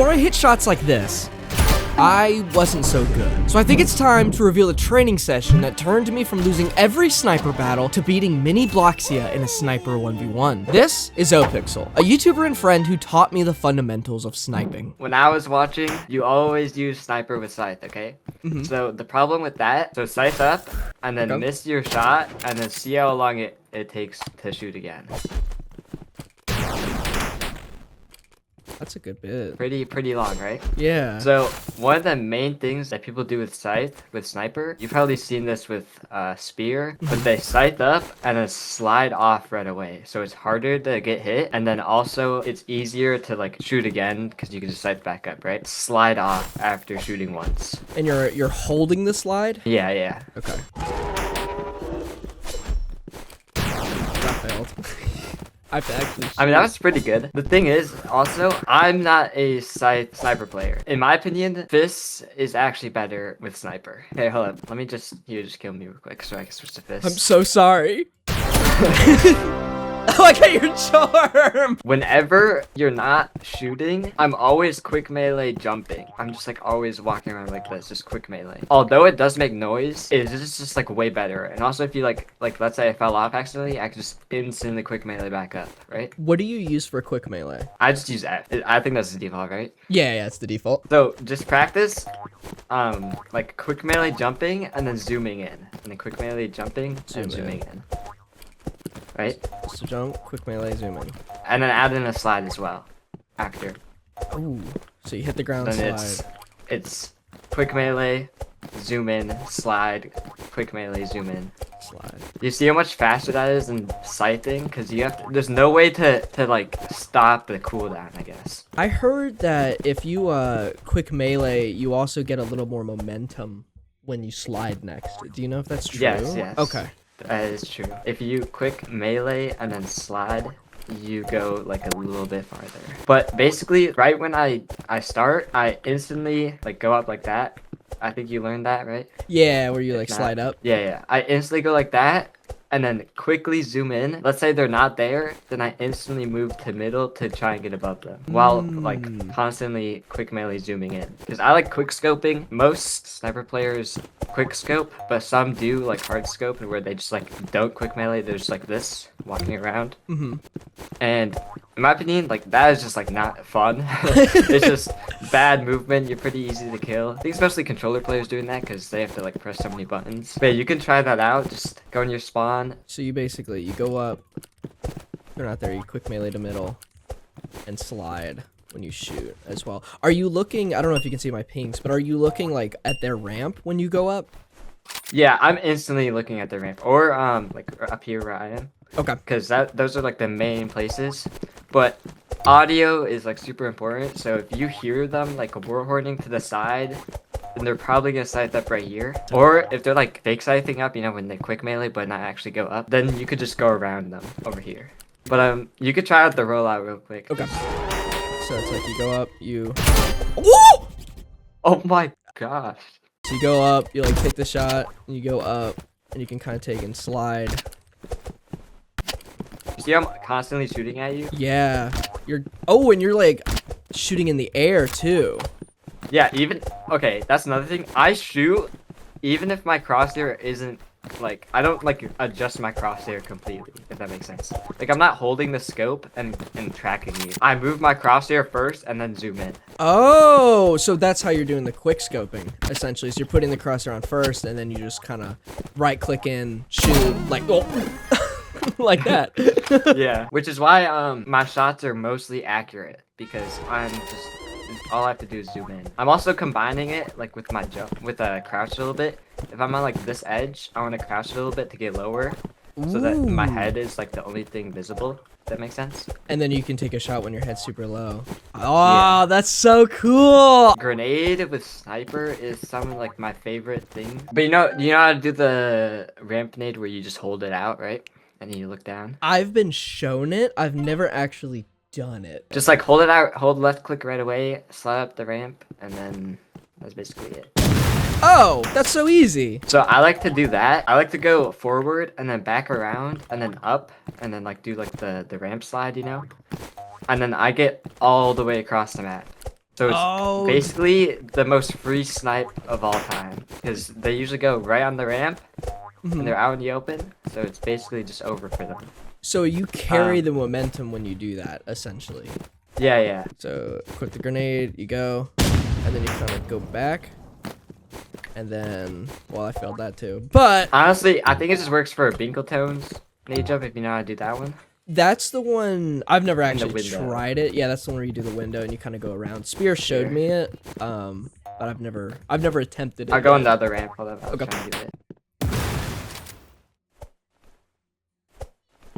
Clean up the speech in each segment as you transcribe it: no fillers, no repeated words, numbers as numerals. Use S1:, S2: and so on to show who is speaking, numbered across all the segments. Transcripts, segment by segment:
S1: before I hit shots like this, I wasn't so good. So I think it's time to reveal a training session that turned me from losing every sniper battle to beating Mini Bloxia in a sniper 1v1. This is Opixel, a YouTuber and friend who taught me the fundamentals of sniping.
S2: When I was watching, you always use sniper with scythe, okay? So the problem with that, so scythe up, and then miss your shot, and then see how long it takes to shoot again.
S1: That's a good bit.
S2: Pretty long, right?
S1: Yeah.
S2: So one of the main things that people do with scythe, with sniper, you've probably seen this with spear, but they scythe up and then slide off right away. So it's harder to get hit, and then also it's easier to like shoot again because you can just scythe back up, right? Slide off after shooting once.
S1: And you're holding the slide?
S2: Yeah.
S1: Okay. That failed. I have to actually shoot.
S2: I mean, that was pretty good. The thing is, also, I'm not a sniper player. In my opinion, Fists is actually better with sniper. Okay, hold up. Let me just kill me real quick so I can switch to Fists.
S1: I'm so sorry. Oh, I got your charm!
S2: Whenever you're not shooting, I'm always quick melee jumping. I'm just like always walking around like this, just quick melee. Although it does make noise, it's just like way better. And also if you like let's say I fell off accidentally, I can just instantly quick melee back up, right?
S1: What do you use for quick melee?
S2: I just use F. I think that's the default, right?
S1: Yeah, it's the default.
S2: So just practice like quick melee jumping and then zooming in. And then quick melee jumping and zooming in. Right?
S1: So jump, quick melee, zoom in.
S2: And then add in a slide as well. After.
S1: Ooh. So you hit the ground,
S2: Then
S1: slide.
S2: it's quick melee, zoom in, slide, quick melee, zoom in.
S1: Slide.
S2: You see how much faster that is than scything? Because you have to, there's no way to like stop the cooldown, I guess.
S1: I heard that if you quick melee, you also get a little more momentum when you slide next. Do you know if that's true?
S2: Yes.
S1: Okay.
S2: That is true. If you quick melee and then slide, you go like a little bit farther. But basically, right when I start, I instantly like go up like that. I think you learned that, right?
S1: Yeah, where you like slide up.
S2: Yeah. I instantly go like that and then quickly zoom in. Let's say they're not there, then I instantly move to middle to try and get above them while like constantly quick melee zooming in. Because I like quick scoping. Most sniper players quick scope, but some do like hard scope where they just like don't quick melee. They're just like this walking around. And in my opinion, like that is just like not fun. It's just bad movement. You're pretty easy to kill. I think especially controller players doing that because they have to like press so many buttons. But yeah, you can try that out. Just go in your spawn.
S1: So you basically, you go up, they're not there, you quick melee to middle, and slide when you shoot as well. Are you looking, I don't know if you can see my pings, but are you looking like at their ramp when you go up?
S2: Yeah, I'm instantly looking at the ramp. Or like up here where I am.
S1: Okay.
S2: Because those are like the main places. But audio is like super important. So if you hear them like warhorning to the side, then they're probably gonna scythe up right here. Or if they're like fake scything up, you know, when they quick melee but not actually go up, then you could just go around them over here. But you could try out the rollout real quick.
S1: Okay. So it's like you go up, you... Woo!
S2: Oh my gosh.
S1: So you go up, you like take the shot, and you go up, and you can kind of take and slide.
S2: You see I'm constantly shooting at you?
S1: Yeah. Oh, and you're like shooting in the air too.
S2: Yeah, okay, that's another thing. I shoot even if my crosshair isn't like, I don't like adjust my crosshair completely, if that makes sense. Like I'm not holding the scope and tracking you. I move my crosshair first and then zoom in.
S1: Oh, so that's how you're doing the quick scoping essentially. So you're putting the crosshair on first and then you just kind of right click in, shoot, like like that.
S2: Yeah, which is why my shots are mostly accurate because all I have to do is zoom in. I'm also combining it like with my jump, with a crouch a little bit. If I'm on like this edge, I want to crouch a little bit to get lower so that my head is like the only thing visible. Does that make sense? And
S1: then you can take a shot when your head's super low. Oh, yeah. That's so cool.
S2: Grenade with sniper is some like my favorite thing. But you know how to do the ramp nade where you just hold it out, right? And then you look down?
S1: I've been shown it. I've never actually done it.
S2: Just like hold it out, hold left click right away, slide up the ramp, and then that's basically it.
S1: Oh, that's so easy.
S2: So I like to do that. I like to go forward and then back around and then up and then like do like the ramp slide, you know? And then I get all the way across the map. So it's
S1: Oh.
S2: basically the most free snipe of all time. Because they usually go right on the ramp, and they're out in the open. So it's basically just over for them.
S1: So you carry the momentum when you do that, essentially.
S2: Yeah, yeah.
S1: So equip the grenade, you go, and then you kind of go back. And then, well, I failed that too. But
S2: Honestly, I think it just works for Binkletones nade jump if you know how to do that one.
S1: that's the one I've never
S2: the
S1: actually
S2: window.
S1: tried it. Yeah, that's the one where you do the window and you kind of go around. Spear showed me it, but I've never attempted it.
S2: I'll go on
S1: yet.
S2: the other ramp. Hold up. I was
S1: Okay.
S2: trying to do it.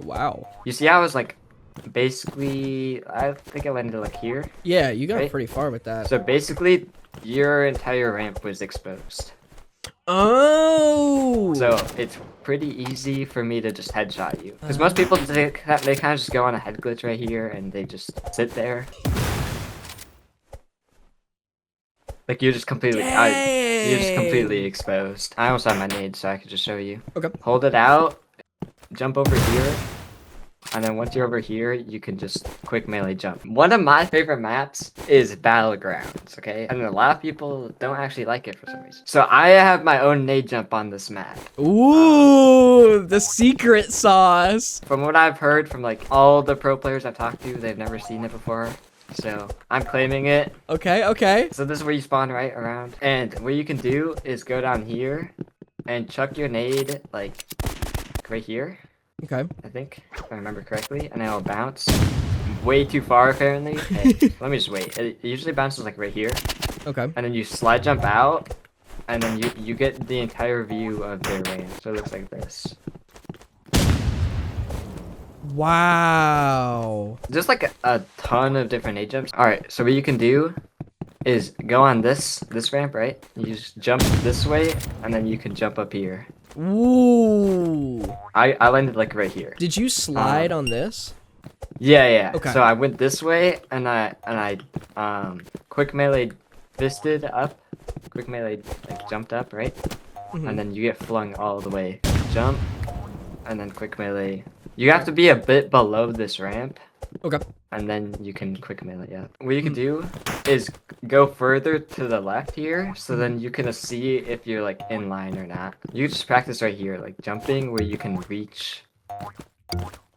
S1: Wow.
S2: You see how I was like, basically, I think I landed like here.
S1: Yeah, you got
S2: Right?
S1: pretty far with that.
S2: So basically, your entire ramp was exposed.
S1: Oh.
S2: So it's pretty easy for me to just headshot you. Because most people, they kind of just go on a head glitch right here and they just sit there. Like you're just completely, you're just completely exposed. I almost have my nade, so I could just show you.
S1: Okay.
S2: Hold it out, jump over here, and then once you're over here, you can just quick melee jump. One of my favorite maps is Battlegrounds, okay? And a lot of people don't actually like it for some reason. So I have my own nade jump on this map.
S1: Ooh, the secret sauce.
S2: From what I've heard from like all the pro players I've talked to, they've never seen it before. So I'm claiming it.
S1: Okay, okay.
S2: So this is where you spawn right around. And what you can do is go down here and chuck your nade like right here.
S1: Okay.
S2: I think, if I remember correctly, and it'll bounce way too far apparently. Hey, let me just wait. It usually bounces like right here,
S1: Okay.
S2: and then you slide jump out, and then you get the entire view of their range. So it looks like this.
S1: Wow.
S2: There's like a ton of different nade jumps. All right, so what you can do is go on this ramp, right? You just jump this way, and then you can jump up here.
S1: Ooh.
S2: I landed like right here.
S1: Did you slide on this?
S2: Yeah, yeah.
S1: Okay.
S2: So I went this way, and I quick melee fisted up, quick melee like jumped up, right?
S1: Mhm.
S2: And then you get flung all the way. Jump, and then quick melee. You have to be a bit below this ramp,
S1: Okay.
S2: and then you can quick melee up. What you can do is go further to the left here, so then you can see if you're like in line or not. You just practice right here, like jumping where you can reach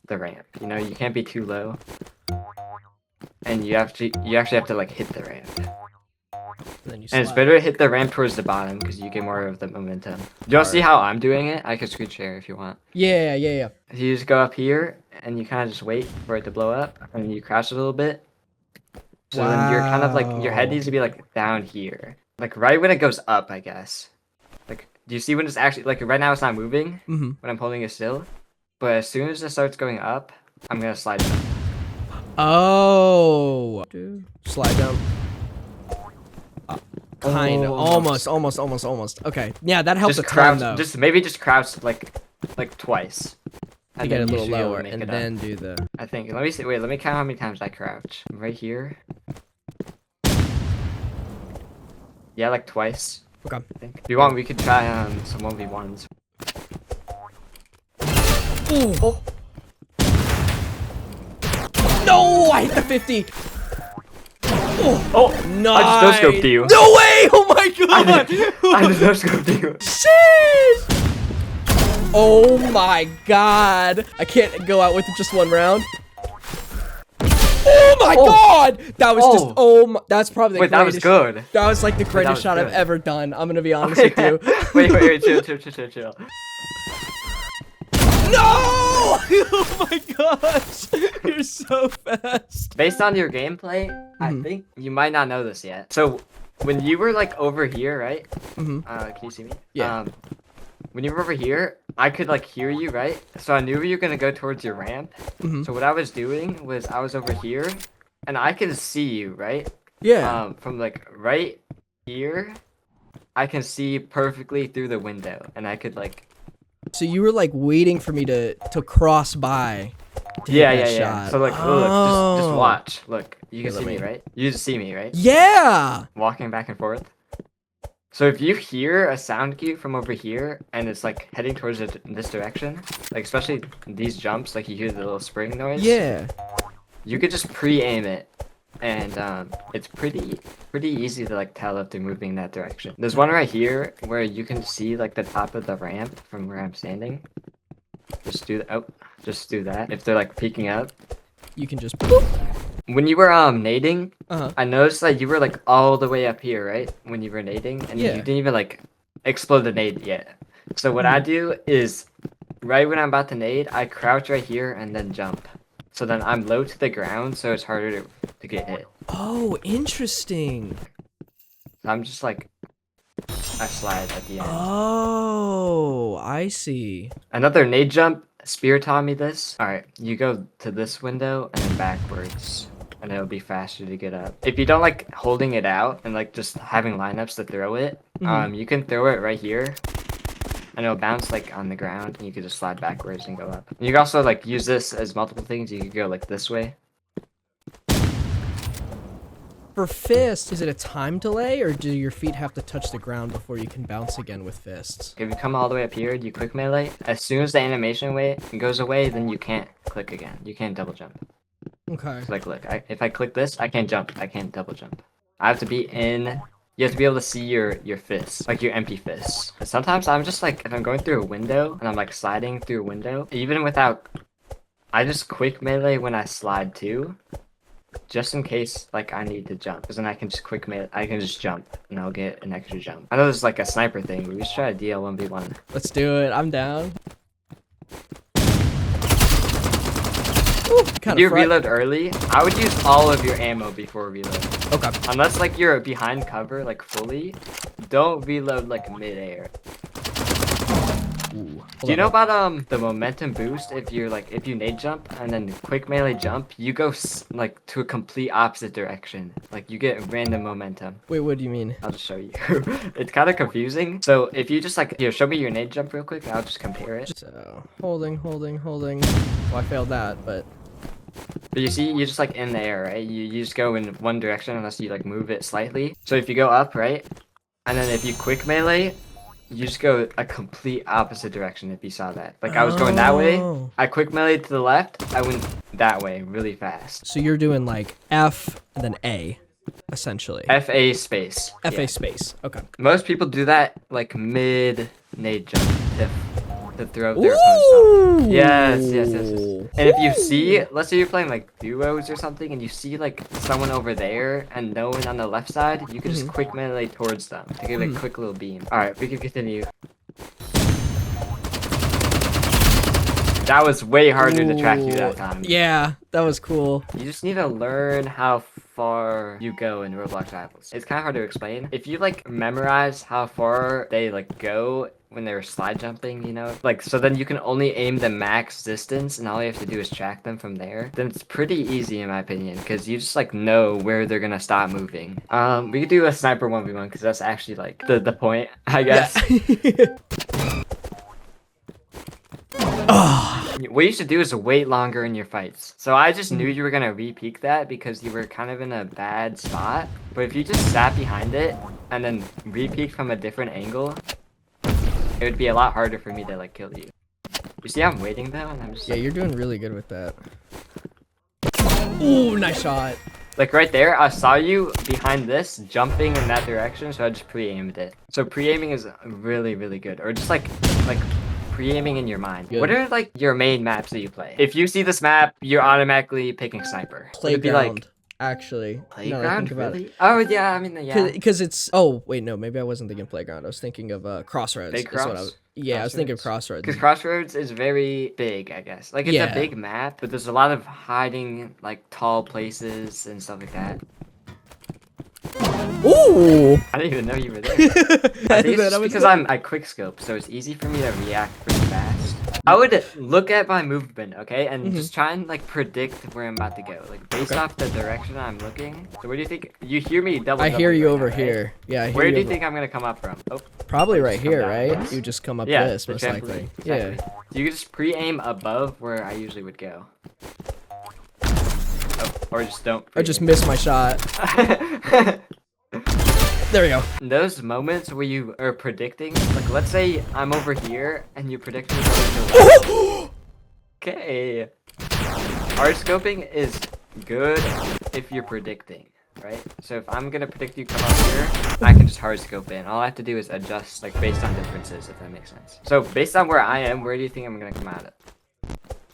S2: the ramp. You know, you can't be too low, and you actually have to like hit the ramp.
S1: And then you
S2: And it's
S1: slide.
S2: better to hit the ramp towards the bottom because you get more of the momentum. You want to see how I'm doing it? I can screen share if you want.
S1: Yeah, yeah, yeah.
S2: You just go up here and you kind of just wait for it to blow up, and you crash a little bit. So then you're kind of like, your head needs to be like down here, like right when it goes up, I guess. Like, do you see when it's actually like right now it's not moving
S1: Mm-hmm.
S2: when I'm holding it still, but as soon as it starts going up, I'm gonna slide it up.
S1: Oh. Slide down. Kind of.
S2: Almost.
S1: Almost. Okay. Yeah, that helps
S2: Just
S1: a ton,
S2: crouch,
S1: though.
S2: just crouch like twice.
S1: to get it a little
S2: usually it'll
S1: lower
S2: make
S1: and
S2: it up.
S1: then do the...
S2: I think. Let me see. Wait. Let me count how many times I crouch. Right here. Yeah, like twice.
S1: Okay.
S2: I think. If you want, we could try some 1v1s.
S1: Ooh. Oh. No! I hit the 50!
S2: Oh!
S1: Nice!
S2: I just no-scoped you.
S1: No way! Oh my god!
S2: I just no-scoped you.
S1: Sheesh! Oh my god! I can't go out with just one round. Oh my god! That was just that's probably the
S2: Wait, that was
S1: greatest.
S2: good.
S1: That was like the greatest
S2: was
S1: shot I've
S2: good.
S1: ever done. I'm gonna be honest with you.
S2: wait, chill.
S1: No! Oh my gosh! You're so fast.
S2: Based on your gameplay, I think you might not know this yet. So, when you were like over here, right?
S1: Mhm.
S2: Can you see me?
S1: Yeah.
S2: When you were over here, I could like hear you, right? So I knew you were gonna go towards your ramp.
S1: Mhm.
S2: So what I was doing was I was over here, and I can see you, right?
S1: Yeah.
S2: From like right here, I can see perfectly through the window, and I could like.
S1: So you were like waiting for me to cross by. To
S2: Yeah.
S1: hit that shot.
S2: So like, look, just
S1: Oh.
S2: watch. Look, you can
S1: Here,
S2: see
S1: let
S2: me,
S1: me-
S2: right? You just see me, right?
S1: Yeah.
S2: Walking back and forth. So if you hear a sound cue from over here and it's like heading towards this direction, like especially these jumps, like you hear the little spring noise.
S1: Yeah.
S2: You could just pre-aim it and it's pretty easy to like tell if they're moving in that direction. There's one right here where you can see like the top of the ramp from where I'm standing. Just do that. Oh, just do that. If they're like peeking up,
S1: You can just boop.
S2: when you were nading,
S1: Uh-huh.
S2: I noticed that you were like all the way up here, right? When you were nading, and
S1: Yeah.
S2: you didn't even like explode the nade yet. So what I do is, right when I'm about to nade, I crouch right here and then jump. So then I'm low to the ground, so it's harder to get hit.
S1: Oh, interesting.
S2: I'm just like, I slide at the end.
S1: Oh, I see.
S2: Another nade jump, Spear taught me this. Alright, you go to this window and then backwards. And it'll be faster to get up. If you don't like holding it out and like just having lineups to throw it, you can throw it right here. And it'll bounce like on the ground and you can just slide backwards and go up. You can also like use this as multiple things. You could go like this way.
S1: For fist, is it a time delay, or do your feet have to touch the ground before you can bounce again with fists?
S2: If you come all the way up here, you quick melee. As soon as the animation goes away, then you can't click again. You can't double jump.
S1: Okay.
S2: So like look, if I click this, I can't jump. I can't double jump. I have to be in. You have to be able to see your fists, like your empty fists. But sometimes I'm just like, if I'm going through a window and I'm like sliding through a window, even without, I just quick melee when I slide too, just in case like I need to jump, because then I can just quick melee. I can just jump and I'll get an extra jump. I know this is like a sniper thing, but we should try a DL 1v1.
S1: Let's do it. I'm down.
S2: If you reload early, I would use all of your ammo before reload.
S1: Okay.
S2: Unless like you're behind cover like fully, don't reload like mid-air.
S1: Ooh.
S2: Do you know about the momentum boost? If you nade jump and then quick melee jump, you go like to a complete opposite direction. Like you get random momentum.
S1: Wait, what do you mean?
S2: I'll just show you. It's kind of confusing. So if you just like, show me your nade jump real quick. I'll just compare it.
S1: So holding. Well, I failed that, but.
S2: But you see, you're just like in the air, right? You just go in one direction unless you like move it slightly. So if you go up, right? And then if you quick melee, you just go a complete opposite direction if you saw that. Like I was going that way, I quick melee to the left, I went that way really fast.
S1: So you're doing like F and then A, essentially.
S2: FA space.
S1: FA
S2: Yeah.
S1: space. Okay.
S2: Most people do that like mid nade jump to throw their opponents off. Yes. And if you see, let's say you're playing like duos or something, and you see like someone over there and no one on the left side, you can just quick melee towards them to give a quick little beam. All right, we can continue. That was way harder to track you that time.
S1: Yeah, that was cool.
S2: You just need to learn how far you go in Roblox Rivals. It's kind of hard to explain. If you like memorize how far they like go when they're slide jumping, you know, like, so then you can only aim the max distance and all you have to do is track them from there, then it's pretty easy in my opinion, because you just like know where they're gonna stop moving. We could do a sniper 1v1 because that's actually like the point, I guess.
S1: Yeah.
S2: What you should do is wait longer in your fights. So I just knew you were gonna re-peek that because you were kind of in a bad spot. But if you just sat behind it and then re-peek from a different angle, it would be a lot harder for me to like kill you. You see I'm waiting though, and I'm just
S1: Yeah,
S2: like,
S1: you're doing really good with that. Ooh, nice shot.
S2: like right there, I saw you behind this, jumping in that direction, so I just pre-aimed it. So pre-aiming is really, really good. Or just like pre-aiming in your mind.
S1: Good.
S2: What are like your main maps that you play? If you see this map, you're automatically picking sniper. Would it be
S1: Playground,
S2: like
S1: actually.
S2: Playground?
S1: Now that I think about
S2: Really?
S1: it.
S2: Oh yeah, I mean yeah.
S1: Because it's, oh wait, no, maybe I wasn't thinking Playground. I was thinking of Crossroads.
S2: Big
S1: is what
S2: Cross?
S1: I was thinking of Crossroads.
S2: Because Crossroads is very big, I guess. Like, it's a big map, but there's a lot of hiding, like, tall places and stuff like that.
S1: Ooh!
S2: I didn't even know you were there. I think it's just because I quickscope, so it's easy for me to react pretty fast. I would look at my movement, okay, and just try and like predict where I'm about to go, like based off the direction I'm looking. So where do you think you hear me double?
S1: I hear you
S2: right
S1: over
S2: now,
S1: here.
S2: Right?
S1: Yeah, I hear
S2: Where
S1: you
S2: do you
S1: over...
S2: think I'm gonna come up from? Oh,
S1: Probably right
S2: just come
S1: here,
S2: down
S1: right?
S2: this?
S1: You just come up
S2: Yeah,
S1: this,
S2: the
S1: most
S2: trampoline.
S1: likely.
S2: Exactly.
S1: Yeah.
S2: You can just pre-aim above where I usually would go. Oh, or just don't.
S1: I just missed my shot. There we go.
S2: Those moments where you are predicting, like let's say I'm over here and you predict me going to. Okay. Hard scoping is good if you're predicting, right? So if I'm gonna predict you come up here, I can just hard scope in. All I have to do is adjust like based on differences, if that makes sense. So based on where I am, where do you think I'm gonna come out of?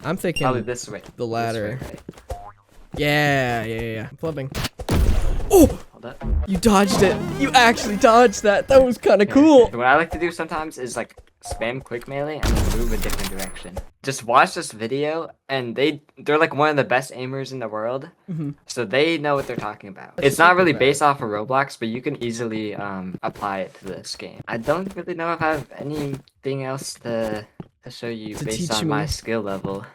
S1: I'm thinking
S2: Probably this way.
S1: the ladder.
S2: This way, right?
S1: Yeah. I'm flipping. Oh!
S2: Hold up.
S1: You dodged it. You actually dodged that. That was kind of cool.
S2: What I like to do sometimes is like spam quick melee and then move a different direction. Just watch this video, and they're like one of the best aimers in the world, so they know what they're talking about. It's not really based off of Roblox, but you can easily apply it to this game. I don't really know if I have anything else to show you based
S1: teach
S2: on my
S1: me.
S2: skill level.